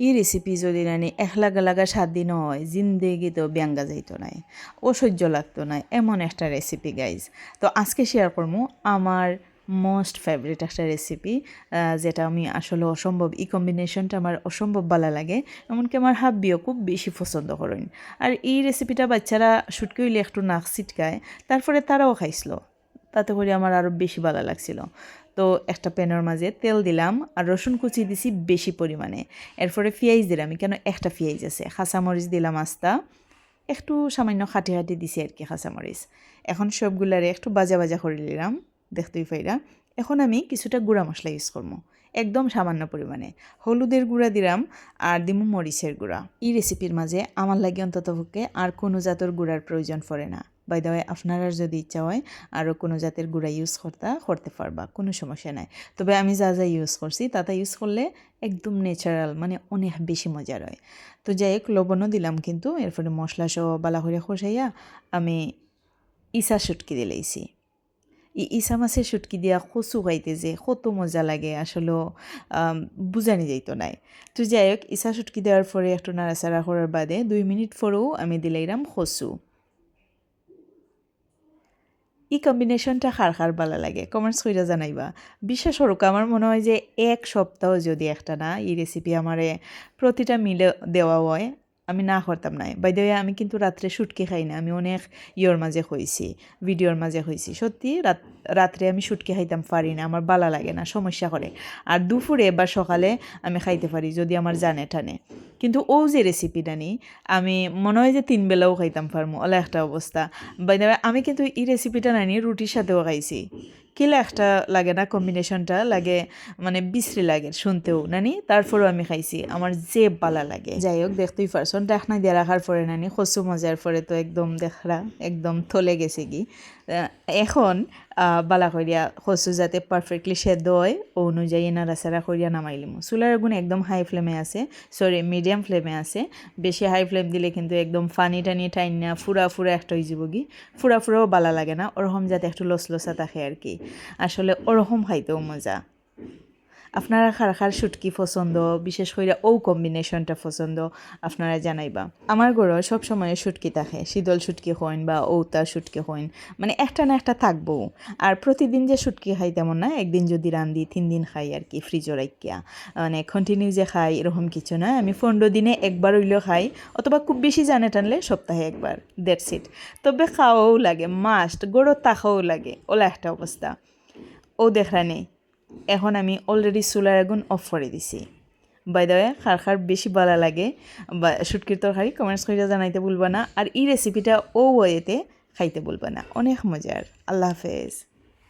এই রেসিপি যদি নানি একলাগা লাগা 7 দিন হয় জিন্দেগিতেও ব্যাঙ্গা যাইতো নাই, অসহ্য লাগতো না, এমন একটা রেসিপি গাইজ। তো আজকে শেয়ার করবো আমার মোস্ট ফেভারিট একটা রেসিপি, যেটা আমি আসলে অসম্ভব, এই কম্বিনেশনটা আমার অসম্ভব ভালো লাগে। এমনকি আমার হাব্বিও খুব বেশি পছন্দ করেন। আর এই রেসিপিটা বাচ্চারা শুটকি হইলে একটু নাক ছিটকায়, তারপরে তারাও খাইছিল, তাতে করে আমার আরও বেশি ভালো লাগছিল। তো একটা প্যানের মাঝে তেল দিলাম আর রসুন কুচি দিছি বেশি পরিমাণে। এরপরে পেঁয়াজ দিলাম, কেন একটা পেঁয়াজ আছে, কাঁচামরিচ দিলাম আস্তা, একটু সামান্য খাটি খাটি দিছি আর কি কাঁচামরিচ। এখন সবগুলারে একটু বাজা বাজা করে নিলাম, দেখতেই পাইরা। এখন আমি কিছুটা গুঁড়া মশলা ইউজ করবো, একদম সামান্য পরিমাণে। হলুদের গুঁড়া দিলাম আর দিমু মরিচের গুঁড়া। এই রেসিপির মাঝে আমার লাগে অন্ততপক্ষে আর কোনো জাতের গুঁড়ার প্রয়োজন পড়ে না। বাই দ্য ওয়ে, আপনারা যদি ইচ্ছা হয় আরও কোনো জাতের গুঁড়া ইউজ করতে পারবা, কোনো সমস্যা নাই। তবে আমি যা যা ইউজ করছি তাতে ইউজ করলে একদম ন্যাচারাল, মানে অনেক বেশি মজার হয়। তো যাই হোক, লবণও দিলাম কিন্তু। এরপরে মশলা সহ বালা করে খসাইয়া আমি ইসা শুটকি দিলাইছি। ইসা মাছের শুটকি দিয়া কচু খাইতে যে কত মজা লাগে আসলে বুঝানি যাইতো নাই। তো যাই হোক, ইসা শুটকি দেওয়ার পরে একটু নাড়াচাড়া করার বাদে 2 মিনিট পরেও আমি দিলাইলাম কচু। এই কম্বিনেশনটা খার ভালো লাগে, কমেন্টস কইরা জানাইবা। বিশেষ হোক, আমার মনে হয় যে 1 সপ্তাহ যদি একটা না এই রেসিপি আমারে প্রতিটা মিলে দেওয়া হয়, আমি না করতাম না। বাই দ্য ওয়ে, আমি কিন্তু রাত্রে শুটকি খাই না, আমি অনেক মাঝে হয়েছি, ভিডিওর মাঝে হয়েছি। সত্যি রাত্রে আমি শুটকি খাইতাম পারি না, আমার ভালো লাগে না, সমস্যা করে। আর দুপুরে বা সকালে আমি খাইতে পারি যদি আমার জানে টানে। কিন্তু ও যে রেসিপিটা নিই, আমি মনে হয় যে 3 বেলাও খাইতাম পারমু, ওলা একটা অবস্থা। বাই দ্য ওয়ে, আমি কিন্তু এই রেসিপিটা নানি রুটির সাথেও খাইছি। কিলা একটা লাগে না, কম্বিনেশনটা লাগে, মানে বিশ্রী লাগে শুনতেও নানি। তারপরেও আমি খাইছি, আমার যে ভালো লাগে। যাই হোক, দেখতেই পারছন টাকনা দিয়ে রাখার পরে নানি কচু মজার পরে তো একদম দেখরা একদম থলে গেছে কি। এখন বালা করিয়া কচু যাতে পারফেক্টলি সেদ্ধ হয় ও অনুযায়ী নাড়াচাড়া করিয়া নামাইলিম। চুলার আগুন একদম হাই ফ্লেমে আছে, সরি মিডিয়াম ফ্লেমে আছে। বেশি হাই ফ্লেম দিলে কিন্তু একদম ফানি টানি টাইন না ফুরা একটা হয়ে যাব কি। ফুরাও ভালো লাগে না, ওরকম যাতে একটু লসলসা থাকে আর কি। আসলে ওরকম খাইতেও মজা। আপনারা খার শুটকি পছন্দ, বিশেষ করে ও কম্বিনেশনটা পছন্দ, আপনারা জানাইবা। আমার ঘরে সবসময় শুটকি থাকে, শীতল শুটকি হইন বা ঔতা শুটকি হইন, মানে একটা না একটা থাকবো। আর প্রতিদিন যে শুটকি খাই তেমন না, একদিন যদি রান্ধি 3 দিন খাই আর কি, ফ্রিজে রাখিয়া। মানে কন্টিনিউ যে খাই এরকম কিছু না, আমি 15 দিনে একবার হইলেও খাই, অথবা খুব বেশি জানে টানলে সপ্তাহে একবার, দ্যাটস ইট। তবে খাওয়াও লাগে, মাস্ট গড়ো তাকাও লাগে, ওলা একটা অবস্থা। ও দেখা নেই। এখন আমি অলরেডি চুলার আগুন অফ করে দিছি। বাই দ্য ওয়ে, খার বেশি ভালো লাগে বা শুটকির তরকারি, কমেন্টস করে জানাইতে ভুলবা না। আর এই রেসিপিটা ও ওয়েতে খাইতে ভুলবা না, অনেক মজার। আল্লাহ হাফেজ।